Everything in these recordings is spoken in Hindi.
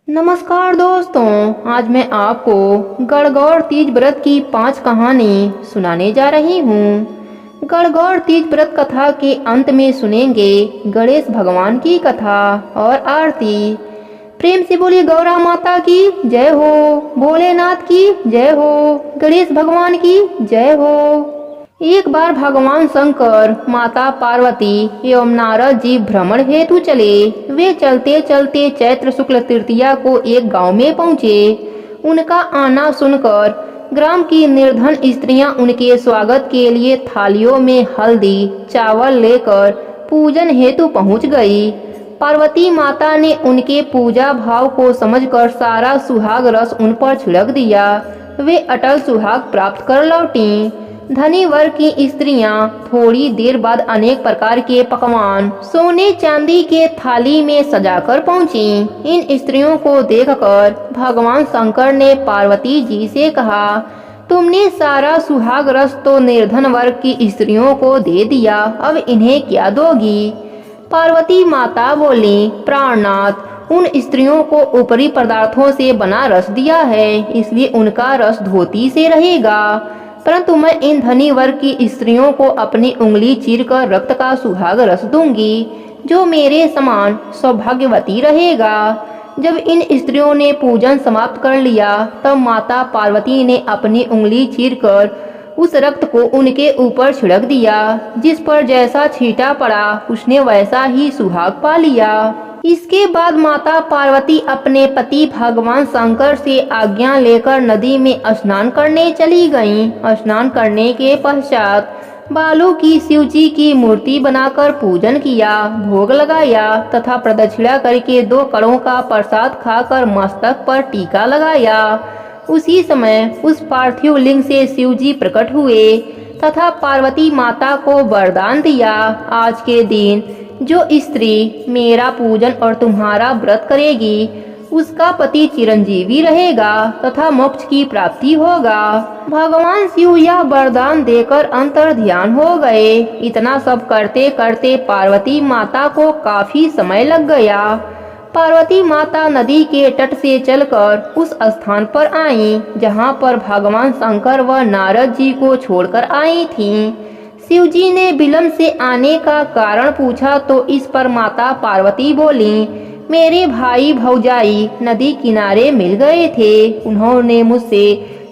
नमस्कार दोस्तों, आज मैं आपको गणगौर तीज व्रत की 5 कहानी सुनाने जा रही हूँ। गणगौर तीज व्रत कथा के अंत में सुनेंगे गणेश भगवान की कथा और आरती। प्रेम से बोलिए गौरा माता की जय हो, भोलेनाथ की जय हो, गणेश भगवान की जय हो। एक बार भगवान शंकर, माता पार्वती एवं नारद जी भ्रमण हेतु चले। वे चलते चलते चैत्र शुक्ल तृतीया को एक गांव में पहुँचे। उनका आना सुनकर ग्राम की निर्धन स्त्रियां उनके स्वागत के लिए थालियों में हल्दी चावल लेकर पूजन हेतु पहुँच गई। पार्वती माता ने उनके पूजा भाव को समझकर सारा सुहाग रस उन पर छिड़क दिया। वे अटल सुहाग प्राप्त कर लौटी। धनी वर्ग की स्त्रियां थोड़ी देर बाद अनेक प्रकार के पकवान सोने चांदी के थाली में सजाकर पहुंची। इन स्त्रियों को देखकर भगवान शंकर ने पार्वती जी से कहा, तुमने सारा सुहाग रस तो निर्धन वर्ग की स्त्रियों को दे दिया, अब इन्हें क्या दोगी? पार्वती माता बोली, प्राणनाथ, उन स्त्रियों को ऊपरी पदार्थों से बना रस दिया है, इसलिए उनका रस धोती से रहेगा, परंतु मैं इन धनी वर्ग की स्त्रियों को अपनी उंगली चीरकर रक्त का सुहाग रस दूंगी, जो मेरे समान सौभाग्यवती रहेगा। जब इन स्त्रियों ने पूजन समाप्त कर लिया, तब माता पार्वती ने अपनी उंगली चीरकर उस रक्त को उनके ऊपर छिड़क दिया। जिस पर जैसा छींटा पड़ा, उसने वैसा ही सुहाग पा लिया। इसके बाद माता पार्वती अपने पति भगवान शंकर से आज्ञा लेकर नदी में स्नान करने चली गईं। स्नान करने के पश्चात बालू की शिव जी की मूर्ति बनाकर पूजन किया, भोग लगाया तथा प्रदक्षिणा करके 2 कड़ों का प्रसाद खाकर मस्तक पर टीका लगाया। उसी समय उस पार्थिव लिंग से शिव जी प्रकट हुए तथा पार्वती माता को वरदान दिया, आज के दिन जो स्त्री मेरा पूजन और तुम्हारा व्रत करेगी, उसका पति चिरंजीवी रहेगा तथा मोक्ष की प्राप्ति होगा। भगवान शिव यह वरदान देकर अंतर ध्यान हो गए। इतना सब करते करते पार्वती माता को काफी समय लग गया। पार्वती माता नदी के तट से चलकर उस स्थान पर आईं, जहाँ पर भगवान शंकर व नारद जी को छोड़कर आई थीं। शिव जी ने विलंब से आने का कारण पूछा तो इस पर माता पार्वती बोली, मेरे भाई भौजाई नदी किनारे मिल गए थे। उन्होंने मुझसे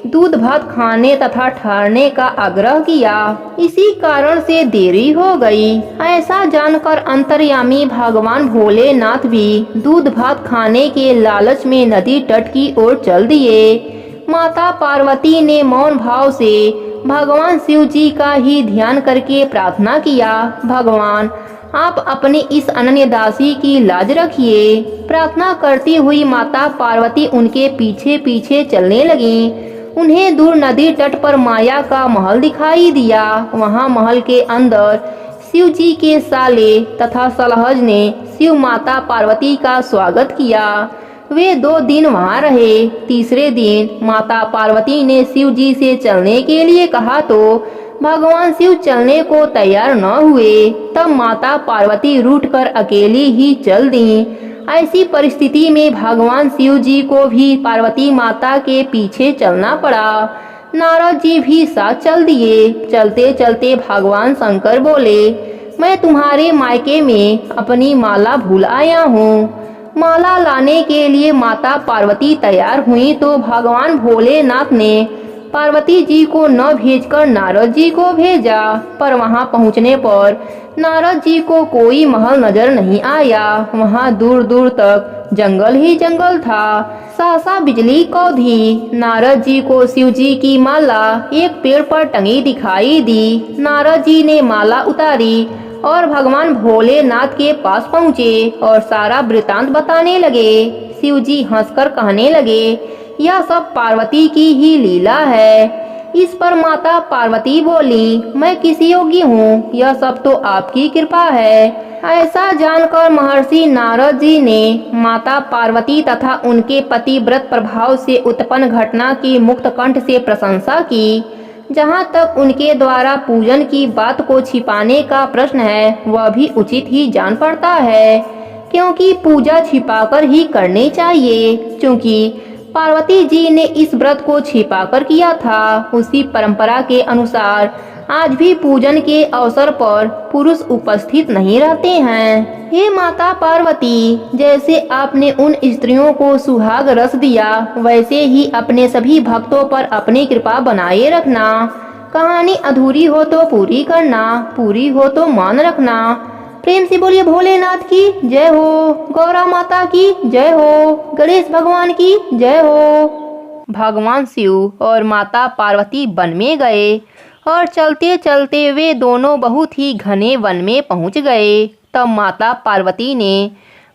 दूध भात खाने तथा ठहरने का आग्रह किया, इसी कारण से देरी हो गई। ऐसा जानकर अंतर्यामी भगवान भोलेनाथ भी दूध भात खाने के लालच में नदी तट की ओर चल दिए। माता पार्वती ने मौन भाव से भगवान शिव जी का ही ध्यान करके प्रार्थना किया, भगवान आप अपनी इस अनन्य दासी की लाज रखिए। प्रार्थना करती हुई माता पार्वती उनके पीछे पीछे चलने लगी। उन्हें दूर नदी तट पर माया का महल दिखाई दिया। वहां महल के अंदर शिव जी के साले तथा सलहज ने शिव माता पार्वती का स्वागत किया। वे 2 दिन वहां रहे। तीसरे दिन माता पार्वती ने शिव जी से चलने के लिए कहा तो भगवान शिव चलने को तैयार न हुए। तब माता पार्वती रूठकर अकेली ही चल दी। ऐसी परिस्थिति में भगवान शिव जी को भी पार्वती माता के पीछे चलना पड़ा। नारद जी भी साथ चल दिए। चलते चलते भगवान शंकर बोले, मैं तुम्हारे मायके में अपनी माला भूल आया हूँ। माला लाने के लिए माता पार्वती तैयार हुई तो भगवान भोलेनाथ ने पार्वती जी को न भेजकर नारद जी को भेजा, पर वहां पहुंचने पर नारद जी को कोई महल नजर नहीं आया। वहां दूर दूर तक जंगल ही जंगल था। सहसा बिजली कौंधी। नारद जी को शिव जी की माला एक पेड़ पर टंगी दिखाई दी। नारद जी ने माला उतारी और भगवान भोलेनाथ के पास पहुँचे और सारा वृतांत बताने लगे। शिव जी हंसकर कहने लगे, यह सब पार्वती की ही लीला है। इस पर माता पार्वती बोली, मैं किस योग्य हूँ, यह सब तो आपकी कृपा है। ऐसा जानकर महर्षि नारद जी ने माता पार्वती तथा उनके पति व्रत प्रभाव से उत्पन्न घटना की मुक्त कंठ से प्रशंसा की। जहाँ तक उनके द्वारा पूजन की बात को छिपाने का प्रश्न है, वह भी उचित ही जान पड़ता है। क्योंकि पूजा छिपाकर ही करनी चाहिए। क्योंकि पार्वती जी ने इस व्रत को छिपाकर किया था, उसी परंपरा के अनुसार आज भी पूजन के अवसर पर पुरुष उपस्थित नहीं रहते हैं। हे माता पार्वती, जैसे आपने उन स्त्रियों को सुहाग रस दिया, वैसे ही अपने सभी भक्तों पर अपनी कृपा बनाए रखना। कहानी अधूरी हो तो पूरी करना, पूरी हो तो मान रखना। प्रेम से बोलिए भोलेनाथ की जय हो, गौरा माता की जय हो, गणेश भगवान की जय हो। भगवान शिव और माता पार्वती वन में गए और चलते चलते वे दोनों बहुत ही घने वन में पहुंच गए। तब माता पार्वती ने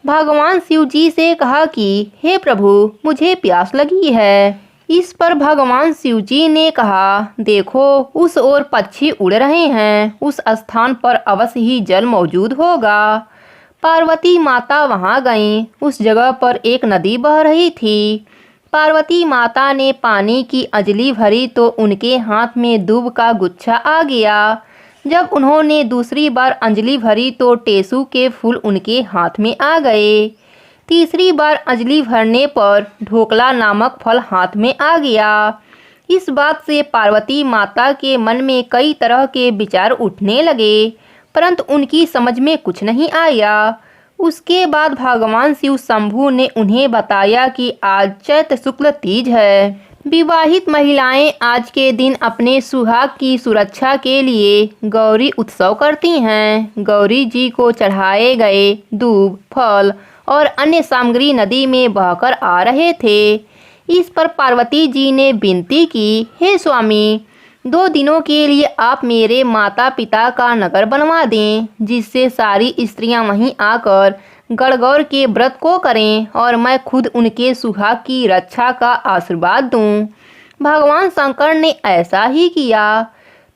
भगवान शिव जी से कहा कि हे प्रभु, मुझे प्यास लगी है। इस पर भगवान शिव जी ने कहा, देखो उस ओर पक्षी उड़ रहे हैं, उस स्थान पर अवश्य ही जल मौजूद होगा। पार्वती माता वहां गईं। उस जगह पर एक नदी बह रही थी। पार्वती माता ने पानी की अंजलि भरी तो उनके हाथ में दूब का गुच्छा आ गया। जब उन्होंने दूसरी बार अंजलि भरी तो टेसू के फूल उनके हाथ में आ गए। तीसरी बार अंजलि भरने पर ढोकला नामक फल हाथ में आ गया। इस बात से पार्वती माता के मन में कई तरह के विचार उठने लगे, परंतु उनकी समझ में कुछ नहीं आया। उसके बाद भगवान शिव शंभु ने उन्हें बताया कि आज चैत्र शुक्ल तीज है। विवाहित महिलाएं आज के दिन अपने सुहाग की सुरक्षा के लिए गौरी उत्सव करती हैं। गौरी जी को चढ़ाए गए दूब, फल और अन्य सामग्री नदी में बहकर आ रहे थे। इस पर पार्वती जी ने विनती की, हे स्वामी, 2 दिनों के लिए आप मेरे माता पिता का नगर बनवा दें, जिससे सारी स्त्रियां वहीं आकर गणगौर के व्रत को करें और मैं खुद उनके सुहाग की रक्षा का आशीर्वाद दूं। भगवान शंकर ने ऐसा ही किया।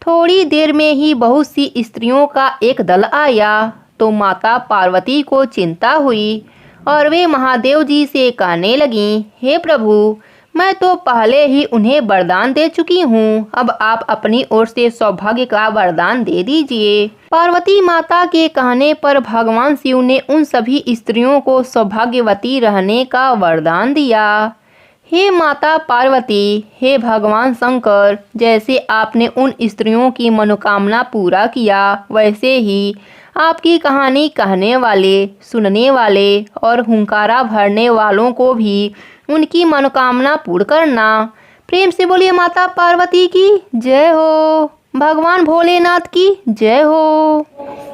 थोड़ी देर में ही बहुत सी स्त्रियों का एक दल आया तो माता पार्वती को चिंता हुई और वे महादेव जी से कहने लगीं, हे प्रभु, मैं तो पहले ही उन्हें वरदान दे चुकी हूँ, अब आप अपनी ओर से सौभाग्य का वरदान दे दीजिए। पार्वती माता के कहने पर भगवान शिव ने उन सभी स्त्रियों को सौभाग्यवती रहने का वरदान दिया। हे माता पार्वती, हे भगवान शंकर, जैसे आपने उन स्त्रियों की मनोकामना पूरा किया, वैसे ही आपकी कहानी कहने वाले, सुनने वाले और हुंकारा भरने वालों को भी उनकी मनोकामना पूर्ण करना। प्रेम से बोलिए माता पार्वती की जय हो, भगवान भोलेनाथ की जय हो।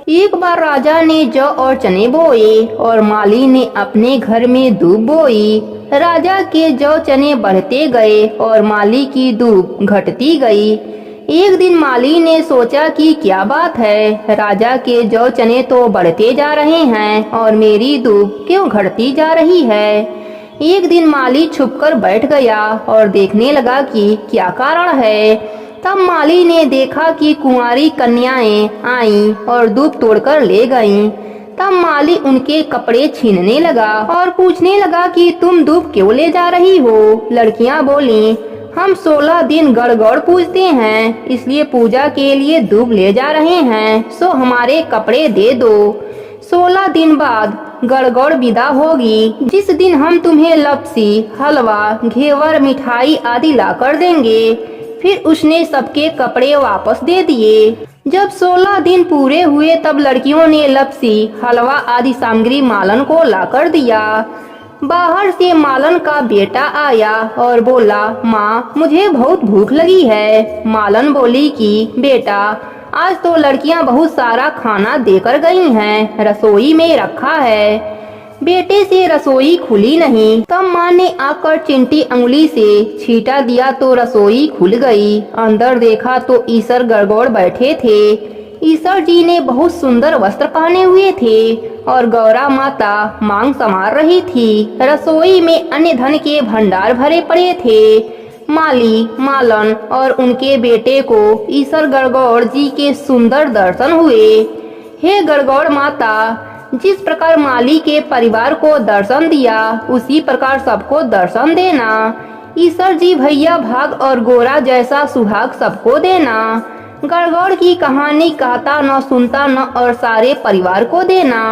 एक बार राजा ने जौ और चने बोए और माली ने अपने घर में दूब बोई। राजा के जौ चने बढ़ते गए और माली की दूब घटती गई। एक दिन माली ने सोचा कि क्या बात है, राजा के जौ चने तो बढ़ते जा रहे हैं और मेरी दूब क्यों घटती जा रही है। एक दिन माली छुपकर बैठ गया और देखने लगा कि क्या कारण है। तब माली ने देखा कि कुंवारी कन्याएं आईं और दूब तोड़कर ले गईं। तब माली उनके कपड़े छीनने लगा और पूछने लगा कि तुम दूब क्यों ले जा रही हो। लड़कियां बोलीं, हम 16 दिन गणगौर पूजते हैं, इसलिए पूजा के लिए दूब ले जा रहे हैं, सो हमारे कपड़े दे दो। 16 दिन बाद गणगौर विदा होगी, जिस दिन हम तुम्हें लपसी, हलवा, घेवर, मिठाई आदि लाकर देंगे। फिर उसने सबके कपड़े वापस दे दिए। जब 16 दिन पूरे हुए तब लड़कियों ने लपसी, हलवा आदि सामग्री मालन को लाकर दिया। बाहर से मालन का बेटा आया और बोला, माँ, मुझे बहुत भूख लगी है। मालन बोली कि बेटा, आज तो लड़कियां बहुत सारा खाना देकर गई हैं, रसोई में रखा है। बेटे से रसोई खुली नहीं। तब माँ ने आकर चिंटी अंगुली से छींटा दिया तो रसोई खुल गई। अंदर देखा तो ईश्वर गणगौर बैठे थे। ईश्वर जी ने बहुत सुंदर वस्त्र पहने हुए थे और गौरा माता मांग संवार रही थी। रसोई में अन्य धन के भंडार भरे पड़े थे। माली, मालन और उनके बेटे को ईश्वर गणगौर जी के सुंदर दर्शन हुए। हे गणगौर माता, जिस प्रकार माली के परिवार को दर्शन दिया, उसी प्रकार सबको दर्शन देना। ईश्वर जी भैया भाग और गोरा जैसा सुहाग सबको देना। गणगौर की कहानी कहता न सुनता न और सारे परिवार को देना।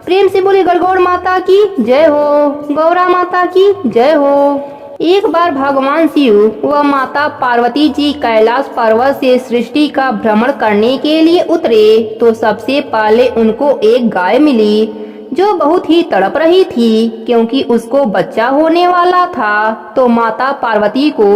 प्रेम से बोले गणगौर माता की जय हो, गौरा माता की जय हो। एक बार भगवान शिव व माता पार्वती जी कैलाश पर्वत से सृष्टि का भ्रमण करने के लिए उतरे तो सबसे पहले उनको एक गाय मिली जो बहुत ही तड़प रही थी क्योंकि उसको बच्चा होने वाला था। तो माता पार्वती को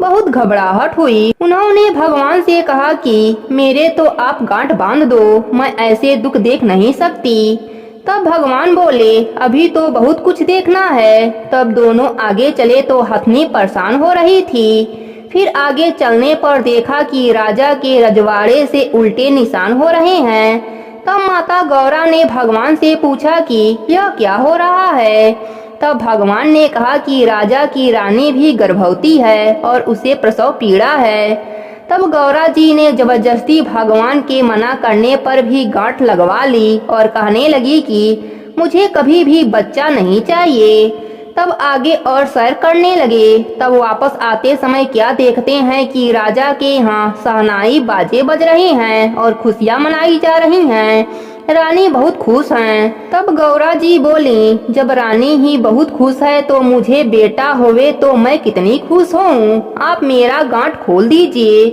बहुत घबराहट हुई। उन्होंने भगवान से कहा कि मेरे तो आप गांठ बांध दो, मैं ऐसे दुख देख नहीं सकती। तब भगवान बोले अभी तो बहुत कुछ देखना है। तब दोनों आगे चले तो हथनी परेशान हो रही थी। फिर आगे चलने पर देखा कि राजा के रजवाड़े से उल्टे निशान हो रहे हैं। तब माता गौरा ने भगवान से पूछा कि यह क्या हो रहा है। तब भगवान ने कहा कि राजा की रानी भी गर्भवती है और उसे प्रसव पीड़ा है। तब गौरा जी ने जबरदस्ती भगवान के मना करने पर भी गांठ लगवा ली और कहने लगी कि मुझे कभी भी बच्चा नहीं चाहिए। तब आगे और सैर करने लगे। तब वापस आते समय क्या देखते हैं कि राजा के यहाँ शहनाई बाजे बज रहे हैं और खुशियाँ मनाई जा रही हैं। रानी बहुत खुश हैं। तब गौरा जी बोली जब रानी ही बहुत खुश है तो मुझे बेटा होवे तो मैं कितनी खुश हूँ, आप मेरा गांठ खोल दीजिए।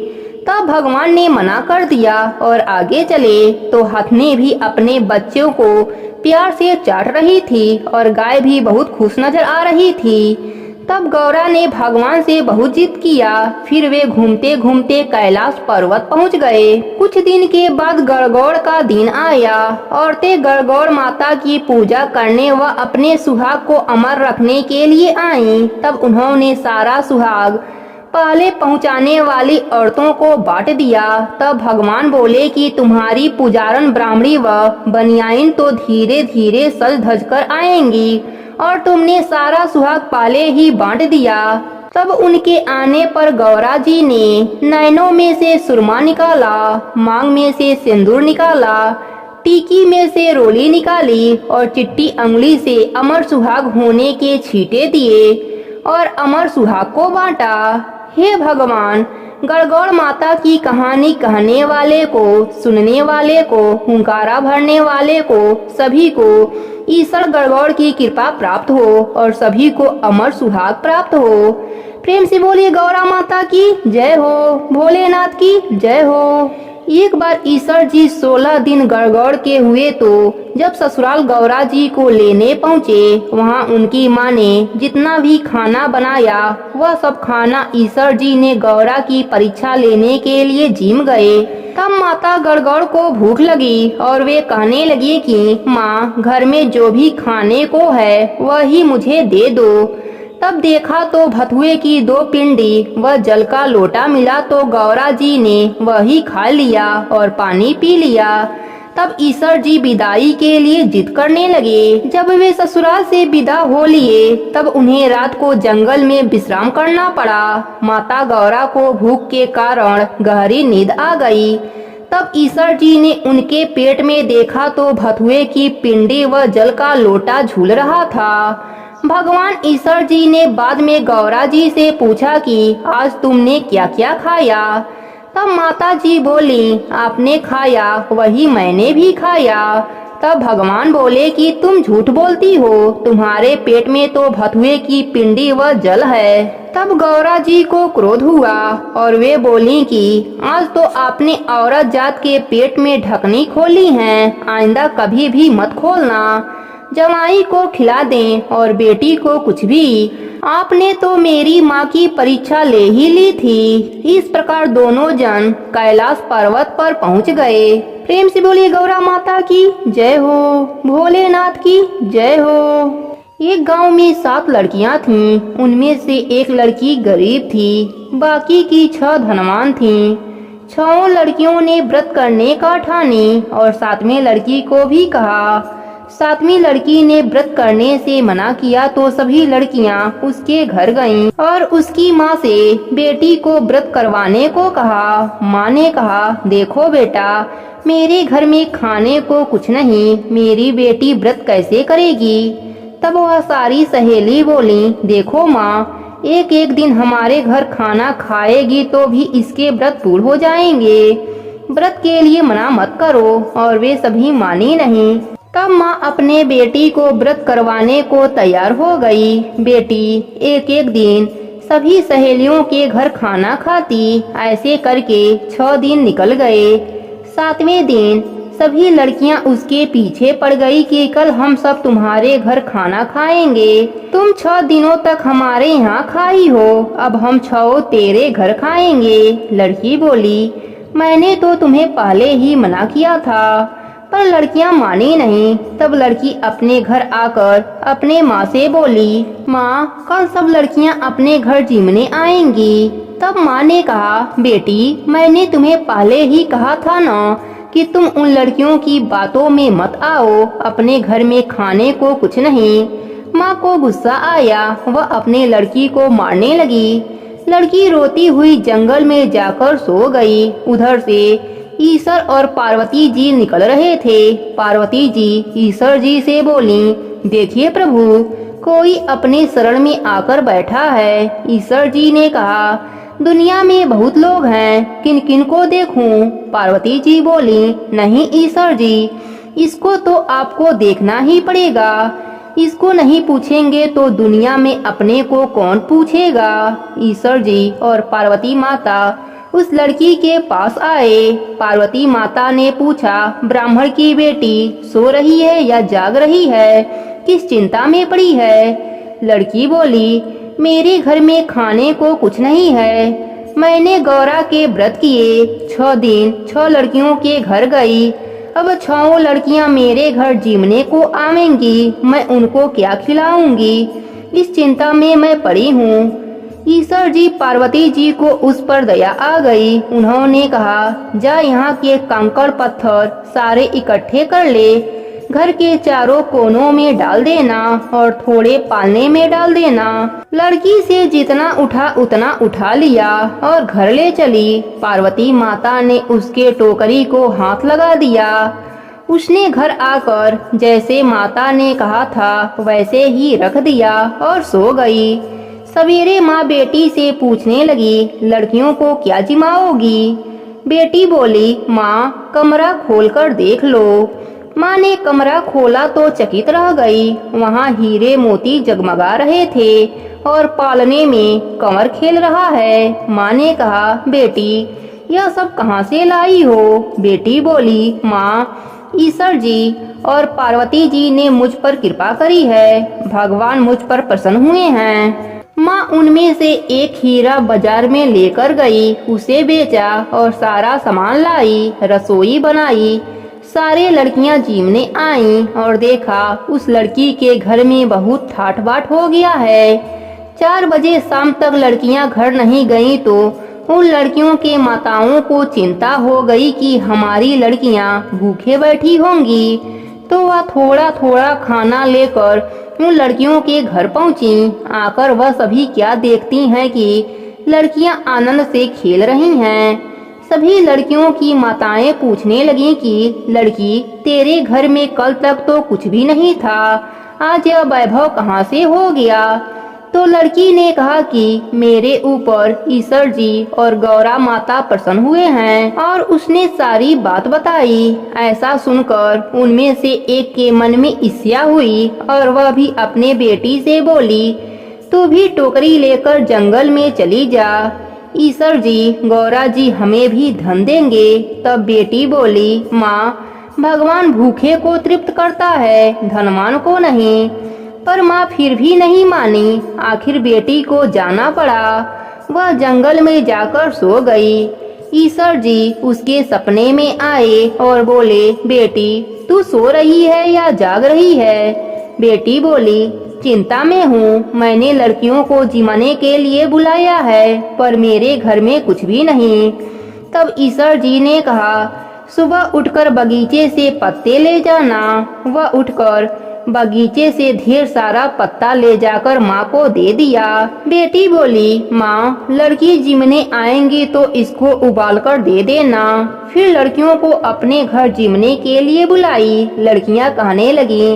तब भगवान ने मना कर दिया और आगे चले तो हथनी भी अपने बच्चों को प्यार से चाट रही थी और गाय भी बहुत खुश नजर आ रही थी। तब गौरा ने भगवान से बहुत जिद किया। फिर वे घूमते घूमते कैलाश पर्वत पहुंच गए। कुछ दिन के बाद गणगौर का दिन आया। औरतें गणगौर माता की पूजा करने व अपने सुहाग को अमर रखने के लिए आईं। तब उन्होंने सारा सुहाग पहले पहुंचाने वाली औरतों को बांट दिया। तब भगवान बोले कि तुम्हारी पुजारन ब्राह्मणी व बनियाइन तो धीरे धीरे सज धज कर आएंगी और तुमने सारा सुहाग पहले ही बांट दिया। तब उनके आने पर गौरा जी ने नैनों में से सुरमा निकाला, मांग में से सिंदूर निकाला, टीकी में से रोली निकाली और चिट्टी अंगुली से अमर सुहाग होने के छींटे दिए और अमर सुहाग को बांटा। हे भगवान, गणगौर माता की कहानी कहने वाले को, सुनने वाले को, हुंकारा भरने वाले को, सभी को ईश्वर गणगौर की कृपा प्राप्त हो और सभी को अमर सुहाग प्राप्त हो। प्रेम से बोलिए गौरा माता की जय हो, भोलेनाथ की जय हो। एक बार ईश्वर जी 16 दिन गणगौर के हुए तो जब ससुराल गौरा जी को लेने पहुँचे, वहाँ उनकी माँ ने जितना भी खाना बनाया वह सब खाना ईश्वर जी ने गौरा की परीक्षा लेने के लिए जिम गए। तब माता गणगौर को भूख लगी और वे कहने लगी कि माँ, घर में जो भी खाने को है वही मुझे दे दो। तब देखा तो भथुए की 2 पिंडी व जल का लोटा मिला तो गौरा जी ने वही खा लिया और पानी पी लिया। तब ईश्वर जी विदाई के लिए जिद करने लगे। जब वे ससुराल से विदा हो लिए तब उन्हें रात को जंगल में विश्राम करना पड़ा। माता गौरा को भूख के कारण गहरी नींद आ गई। तब ईश्वर जी ने उनके पेट में देखा तो भथुए की पिंडी व जल का लोटा झूल रहा था। भगवान ईश्वर जी ने बाद में गौरा जी से पूछा कि आज तुमने क्या क्या खाया। तब माता जी बोली आपने खाया वही मैंने भी खाया। तब भगवान बोले कि तुम झूठ बोलती हो, तुम्हारे पेट में तो भथुए की पिंडी व जल है। तब गौरा जी को क्रोध हुआ और वे बोली कि आज तो आपने औरत जात के पेट में ढकनी खोली है, आइंदा कभी भी मत खोलना। जमाई को खिला दें और बेटी को कुछ भी। आपने तो मेरी माँ की परीक्षा ले ही ली थी। इस प्रकार दोनों जन कैलाश पर्वत पर पहुँच गए। प्रेम से बोलिए गौरा माता की जय हो, भोलेनाथ की जय हो। एक गांव में 7 लड़कियां थीं। उनमें से एक लड़की गरीब थी, बाकी की 6 धनवान थीं। 6 लड़कियों ने व्रत करने का ठानी और 7वीं लड़की को भी कहा। 7वीं लड़की ने व्रत करने से मना किया तो सभी लड़कियां उसके घर गईं और उसकी माँ से बेटी को व्रत करवाने को कहा। माँ ने कहा देखो बेटा, मेरे घर में खाने को कुछ नहीं, मेरी बेटी व्रत कैसे करेगी। तब वह सारी सहेली बोली देखो माँ, एक एक दिन हमारे घर खाना खाएगी तो भी इसके व्रत पूर्ण हो जाएंगे, व्रत के लिए मना मत करो। और वे सभी मानी नहीं। तब माँ अपने बेटी को व्रत करवाने को तैयार हो गई। बेटी एक एक दिन सभी सहेलियों के घर खाना खाती। ऐसे करके 6 दिन निकल गए। 7वें दिन सभी लड़कियां उसके पीछे पड़ गई कि कल हम सब तुम्हारे घर खाना खाएंगे। तुम 6 दिनों तक हमारे यहाँ खाई हो, अब हम 6 तेरे घर खाएंगे। लड़की बोली, मैंने तो तुम्हें पहले ही मना किया था, पर लड़कियां मानी नहीं। तब लड़की अपने घर आकर अपने माँ से बोली, माँ कल सब लड़कियां अपने घर जिमने आएंगी। तब माँ ने कहा, बेटी मैंने तुम्हें पहले ही कहा था ना कि तुम उन लड़कियों की बातों में मत आओ, अपने घर में खाने को कुछ नहीं। माँ को गुस्सा आया, वह अपने लड़की को मारने लगी। लड़की रोती हुई जंगल में जाकर सो गई। उधर से ईश्वर और पार्वती जी निकल रहे थे। पार्वती जी ईश्वर जी से बोली, देखिए प्रभु, कोई अपने शरण में आकर बैठा है। ईश्वर जी ने कहा, दुनिया में बहुत लोग हैं, किन किन को देखूं? पार्वती जी बोली, नहीं ईश्वर जी, इसको तो आपको देखना ही पड़ेगा। इसको नहीं पूछेंगे तो दुनिया में अपने को कौन पूछेगा? ईश्वर जी और पार्वती माता उस लड़की के पास आए। पार्वती माता ने पूछा, ब्राह्मण की बेटी सो रही है या जाग रही है? किस चिंता में पड़ी है? लड़की बोली, मेरे घर में खाने को कुछ नहीं है। मैंने गौरा के व्रत किए, 6 दिन 6 लड़कियों के घर गई। अब 6 लड़कियां मेरे घर जिमने को आवेंगी, मैं उनको क्या खिलाऊंगी? इस चिंता में मैं पड़ी हूँ। ईश्वर जी पार्वती जी को उस पर दया आ गई। उन्होंने कहा, जा यहाँ के कंकड़ पत्थर सारे इकट्ठे कर ले, घर के चारों कोनों में डाल देना और थोड़े पालने में डाल देना। लड़की से जितना उठा उतना उठा लिया और घर ले चली। पार्वती माता ने उसके टोकरी को हाथ लगा दिया। उसने घर आकर जैसे माता ने कहा था वैसे ही रख दिया और सो गई। सवेरे माँ बेटी से पूछने लगी, लड़कियों को क्या जिमाओगी? बेटी बोली, माँ कमरा खोलकर देख लो। माँ ने कमरा खोला तो चकित रह गई। वहाँ हीरे मोती जगमगा रहे थे और पालने में कंवर खेल रहा है। माँ ने कहा, बेटी यह सब कहाँ से लाई हो? बेटी बोली, माँ ईश्वर जी और पार्वती जी ने मुझ पर कृपा करी है, भगवान मुझ पर प्रसन्न हुए हैं। माँ उनमें से एक हीरा बाजार में लेकर गई, उसे बेचा और सारा सामान लाई, रसोई बनाई। सारे लड़कियां जीमने आईं और देखा उस लड़की के घर में बहुत ठाठ बाट हो गया है। 4 बजे शाम तक लड़कियां घर नहीं गईं तो उन लड़कियों के माताओं को चिंता हो गई कि हमारी लड़कियां भूखे बैठी होंगी। तो वह थोड़ा थोड़ा खाना लेकर उन लड़कियों के घर पहुंची। आकर वह सभी क्या देखती हैं कि लड़कियां आनंद से खेल रही हैं। सभी लड़कियों की माताएं पूछने लगी कि लड़की, तेरे घर में कल तक तो कुछ भी नहीं था, आज यह वैभव कहाँ से हो गया? तो लड़की ने कहा कि मेरे ऊपर ईश्वर जी और गौरा माता प्रसन्न हुए हैं और उसने सारी बात बताई। ऐसा सुनकर उनमें से एक के मन में ईर्ष्या हुई और वह भी अपने बेटी से बोली, तू भी टोकरी लेकर जंगल में चली जा, ईश्वर जी गौरा जी हमें भी धन देंगे। तब बेटी बोली, माँ भगवान भूखे को तृप्त करता है, धनवान को नहीं। पर माँ फिर भी नहीं मानी। आखिर बेटी को जाना पड़ा। वह जंगल में जाकर सो गई। ईश्वर जी उसके सपने में आए और बोले, बेटी तू सो रही है या जाग रही है? बेटी बोली, चिंता में हूँ, मैंने लड़कियों को जिमाने के लिए बुलाया है पर मेरे घर में कुछ भी नहीं। तब ईश्वर जी ने कहा, सुबह उठकर बगीचे से पत्ते ले जाना। वह उठकर बगीचे से ढेर सारा पत्ता ले जाकर माँ को दे दिया। बेटी बोली, माँ लड़की जिमने आएंगी तो इसको उबाल कर दे देना। फिर लड़कियों को अपने घर जिमने के लिए बुलाई। लड़कियाँ कहने लगी,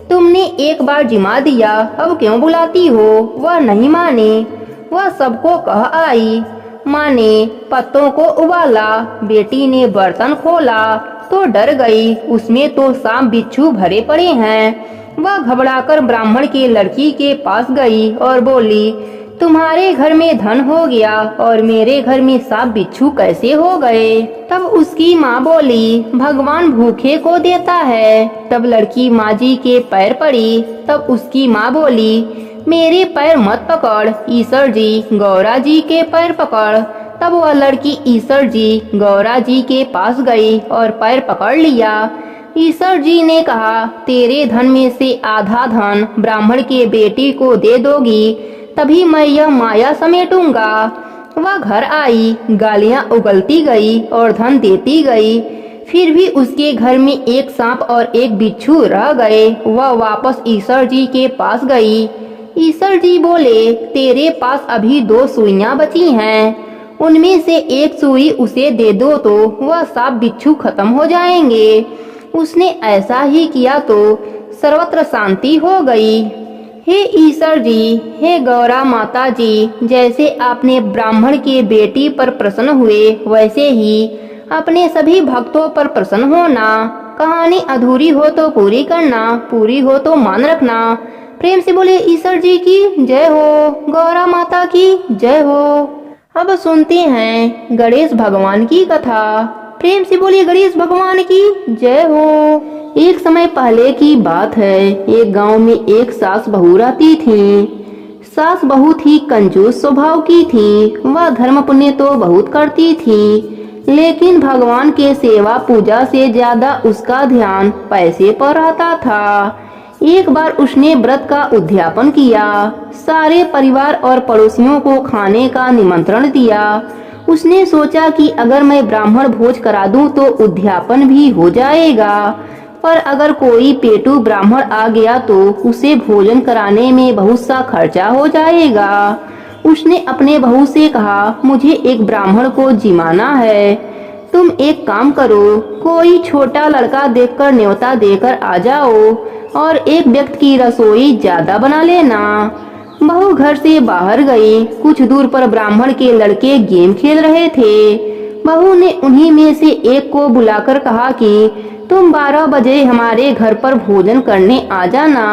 तुमने एक बार जिमा दिया, अब क्यों बुलाती हो? वह नहीं मानी। वह सबको कह आई। माँ ने पत्तों को उबाला। बेटी ने बर्तन खोला तो डर गई, उसमें तो सांप बिच्छू भरे पड़े हैं। वह घबराकर ब्राह्मण के लड़की के पास गई और बोली, तुम्हारे घर में धन हो गया और मेरे घर में सांप बिच्छू कैसे हो गए? तब उसकी माँ बोली, भगवान भूखे को देता है। तब लड़की माँ जी के पैर पड़ी। तब उसकी माँ बोली, मेरे पैर मत पकड़, ईश्वर जी गौरा जी के पैर पकड़। तब वह लड़की ईश्वर जी गौरा जी के पास गई और पैर पकड़ लिया। ईश्वर जी ने कहा, तेरे धन में से आधा धन ब्राह्मण के बेटी को दे दोगी तभी मैं यह माया समेटूंगा। वह घर आई, गालियां उगलती गई और धन देती गई। फिर भी उसके घर में एक सांप और एक बिच्छू रह गए। वह वापस ईश्वर जी के पास गई। ईश्वर जी बोले, तेरे पास अभी 2 सुइयां बची हैं, उनमें से एक सुई उसे दे दो तो वह सांप बिच्छू खत्म हो जाएंगे। उसने ऐसा ही किया तो सर्वत्र शांति हो गई। हे ईश्वर जी, हे गौरा माता जी, जैसे आपने ब्राह्मण के बेटी पर प्रसन्न हुए वैसे ही अपने सभी भक्तों पर प्रसन्न होना। कहानी अधूरी हो तो पूरी करना, पूरी हो तो मान रखना। प्रेम से बोले ईश्वर जी की जय हो, गौरा माता की जय हो। अब सुनते हैं गणेश भगवान की कथा। प्रेम से बोलिए गणेश भगवान की जय हो। एक समय पहले की बात है। एक गांव में एक सास बहू रहती थी। सास बहुत ही कंजूस स्वभाव की थी। वह धर्म पुण्य तो बहुत करती थी, लेकिन भगवान के सेवा पूजा से ज्यादा उसका ध्यान पैसे पर रहता था। एक बार उसने व्रत का उद्यापन किया। सारे परिवार और पड़ोसियों को खाने का निमंत्रण दिया। उसने सोचा कि अगर मैं ब्राह्मण भोज करा दूं तो उद्यापन भी हो जाएगा, पर अगर कोई पेटू ब्राह्मण आ गया तो उसे भोजन कराने में बहुत सा खर्चा हो जाएगा। उसने अपने बहू से कहा, मुझे एक ब्राह्मण को जिमाना है। तुम एक काम करो, कोई छोटा लड़का देखकर न्योता देकर आ जाओ और एक व्यक्ति की रसोई ज्यादा बना लेना। बहू घर से बाहर गई। कुछ दूर पर ब्राह्मण के लड़के गेम खेल रहे थे। बहू ने उन्हीं में से एक को बुलाकर कहा कि तुम 12 बजे हमारे घर पर भोजन करने आ जाना।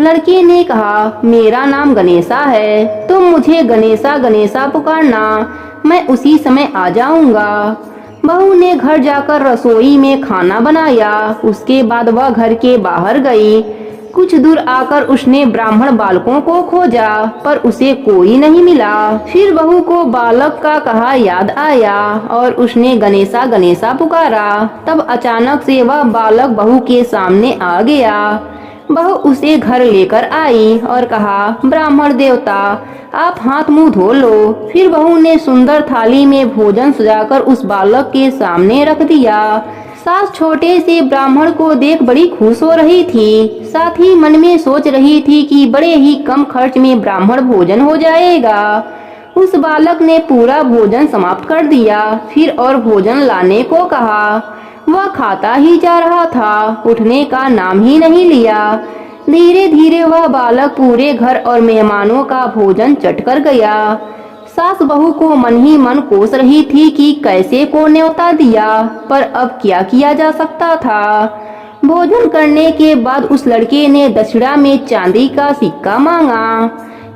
लड़के ने कहा, मेरा नाम गणेशा है, तुम मुझे गणेशा गणेशा पुकारना, मैं उसी समय आ जाऊंगा। बहू ने घर जाकर रसोई में खाना बनाया। उसके बाद वह घर के बाहर गई। कुछ दूर आकर उसने ब्राह्मण बालकों को खोजा, पर उसे कोई नहीं मिला। फिर बहू को बालक का कहा याद आया और उसने गणेशा गणेशा पुकारा। तब अचानक से वह बालक बहू के सामने आ गया। बहू उसे घर लेकर आई और कहा, ब्राह्मण देवता आप हाथ मुंह धो लो। फिर बहू ने सुंदर थाली में भोजन सजाकर उस बालक के सामने रख दिया। सास छोटे से ब्राह्मण को देख बड़ी खुश हो रही थी। साथ ही मन में सोच रही थी कि बड़े ही कम खर्च में ब्राह्मण भोजन हो जाएगा। उस बालक ने पूरा भोजन समाप्त कर दिया। फिर और भोजन लाने को कहा। वह खाता ही जा रहा था, उठने का नाम ही नहीं लिया। धीरे धीरे वह बालक पूरे घर और मेहमानों का भोजन चट कर गया। सास बहू को मन ही मन कोस रही थी कि कैसे को न्योता दिया, पर अब क्या किया जा सकता था। भोजन करने के बाद उस लड़के ने दक्षिणा में चांदी का सिक्का मांगा।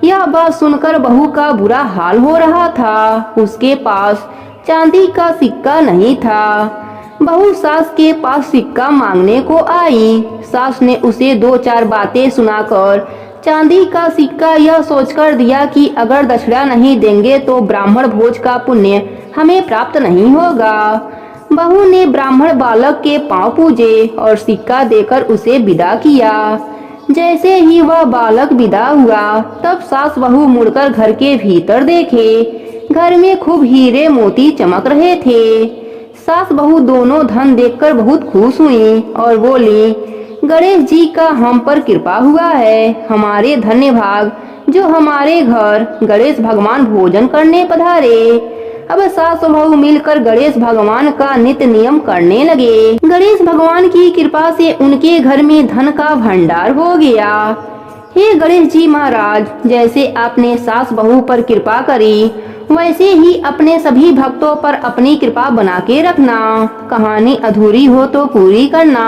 यह बात सुनकर बहू का बुरा हाल हो रहा था। उसके पास चांदी का सिक्का नहीं था। बहू सास के पास सिक्का मांगने को आई। सास ने उसे 2-4 बातें सुनाकर चांदी का सिक्का यह सोचकर दिया कि अगर दक्षिणा नहीं देंगे तो ब्राह्मण भोज का पुण्य हमें प्राप्त नहीं होगा। बहू ने ब्राह्मण बालक के पांव पूजे और सिक्का देकर उसे विदा किया। जैसे ही वह बालक विदा हुआ, तब सास बहू मुड़कर घर के भीतर देखे। घर में खूब हीरे मोती चमक रहे थे। सास बहू दोनों धन देखकर बहुत खुश हुई और बोली, गणेश जी का हम पर कृपा हुआ है। हमारे धन्य भाग जो हमारे घर गणेश भगवान भोजन करने पधारे। अब सास बहू मिलकर गणेश भगवान का नित्य नियम करने लगे। गणेश भगवान की कृपा से उनके घर में धन का भंडार हो गया। हे गणेश जी महाराज, जैसे आपने सास बहू पर कृपा करी, वैसे ही अपने सभी भक्तों पर अपनी कृपा बना के रखना। कहानी अधूरी हो तो पूरी करना,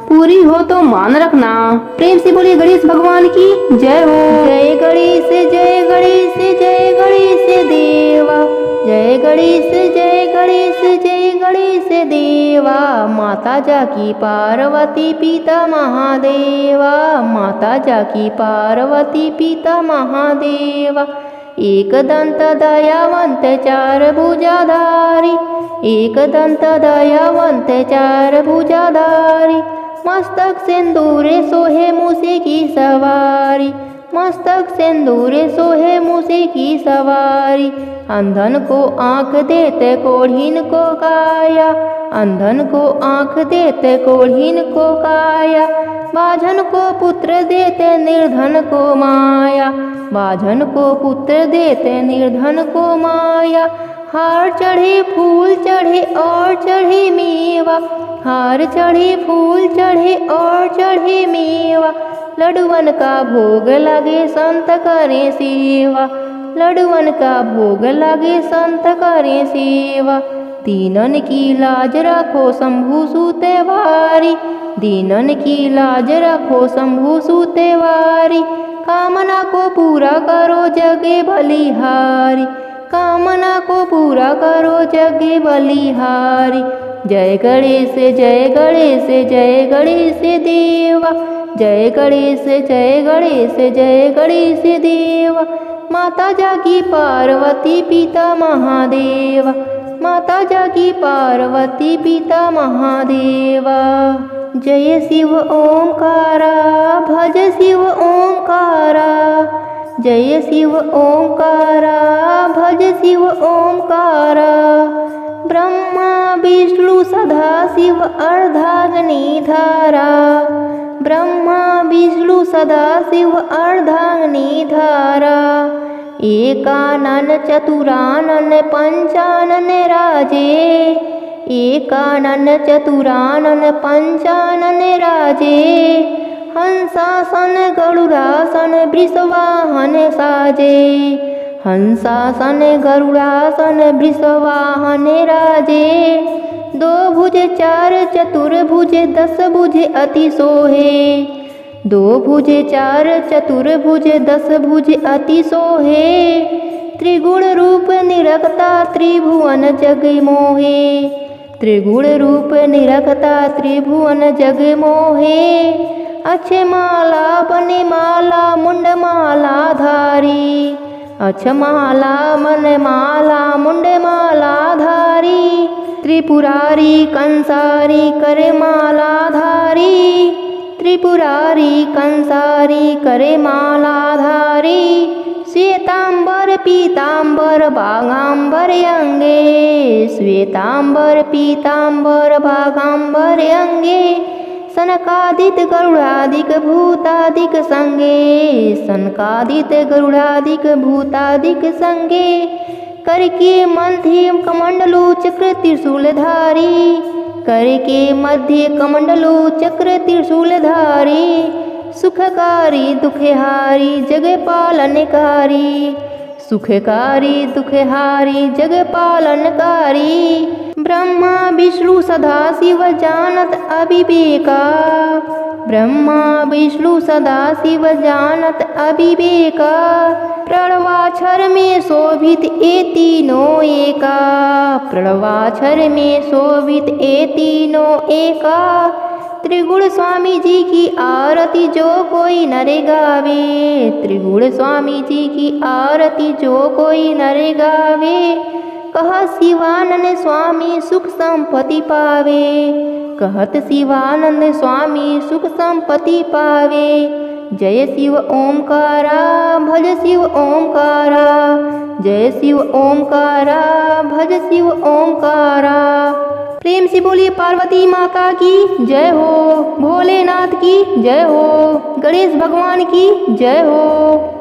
पूरी हो तो मान रखना। प्रेम से बोलिए गणेश भगवान की जय हो। जय गणेश जय गणेश जय गणेश देवा, जय गणेश जय गणेश जय गणेश देवा। माता जाकी पार्वती पिता महादेवा, माता जाकी पार्वती पिता महादेवा। एक दंत दयावंत चार भुजाधारी, एक दंत दयावंत चार भुजाधारी। मस्तक सिंदूरे सोहे मूसे की सवारी, मस्तक सिंदूरे सोहे मूसे की सवारी। अंधन को आँख देते कोढ़ीन को काया, अंधन को आँख देते कोढ़ीन को काया। बाझन को पुत्र देते निर्धन को माया, बाझन को पुत्र देते निर्धन को माया। हार चढ़े फूल चढ़े और चढ़े मेवा, हार चढ़े फूल चढ़े और चढ़े मेवा। लड्डुअन का भोग लगे संत करें सेवा, लड्डुअन का भोग लगे संत करें सेवा। दीनन की लाज रखो शंभु सूते वारी, दीनन की लाज रखो शंभु सूते वारी। कामना को पूरा करो जगे बलिहारी, कामना को पूरा करो जगे बलिहारी। जय गणेश जय गणेश जय गणेश देवा, जय गणेश जय गणेश जय गणेश देवा। माता जाकी पार्वती पिता महादेवा, माता जाकी पार्वती पिता महादेवा। जय शिव ओंकारा भज शिव ओंकारा, जय शिव ओंकारा भज शिव ओंकारा। ब्रह्मा विष्णु सदा शिव अर्धांगिनी धारा, ब्रह्मा विष्णु सदा शिव अर्धांगिनी धारा। एकानन चतुरानन पंचानन राजे, एकानन चतुरानन पंचानन राजे। हंसासन गरुड़ासन वृषवाहन साजे, हंसासन गरुड़ासन वृषवाहन राजे। दो भुज चार चतुर्भुज दस भुज अति सोहे, दो भुज चार चतुर्भुज दस भुज अति सोहे। त्रिगुण रूप निरखता त्रिभुवन जग मोहे, त्रिगुण रूप निरखता त्रिभुवन जग मोहे। अक्षमाला बनिमाला मुंडमाला धारी, अक्षमाला मनमाला मुंडमाला धारी। त्रिपुरारी कंसारी करे माला धारी, त्रिपुरारी कंसारी करे माला धारी। श्वेतांबर पीतांबर बागांबर अंगे, श्वेतांबर पीतांबर बागांबर अंगे। सनकादित गरुड़ादिक भूतादिक संगे, सनकादित गरुड़ादिक भूतादिक संगे। करके मध्य कमंडलु चक्र त्रिशूलधारी, करके मध्य कमंडलु चक्र त्रिशूलधारी। सुखकारी दुखहारी जग पालनकारी, सुखकारी दुखहारी जग पालनकारी। ब्रह्मा विष्णु सदा शिव जानत अविवेका, ब्रह्मा विष्णु सदा शिव जानत अविवेका। प्रणवाक्षर में शोभित ए तीनों एका, प्रणवाक्षर में शोभित ए तीनों एका। त्रिगुण स्वामी जी की आरती जो कोई नर गावे, त्रिगुण स्वामी जी की आरती जो कोई नर गावे। कहा शिवानंद स्वामी सुख संपत्ति पावे, कहत शिवानंद स्वामी सुख संपत्ति पावे। जय शिव ओंकारा भज शिव ओंकारा, जय शिव ओंकारा भज शिव ओंकारा। प्रेम से बोलिए पार्वती माता की जय हो, भोलेनाथ की जय हो, गणेश भगवान की जय हो।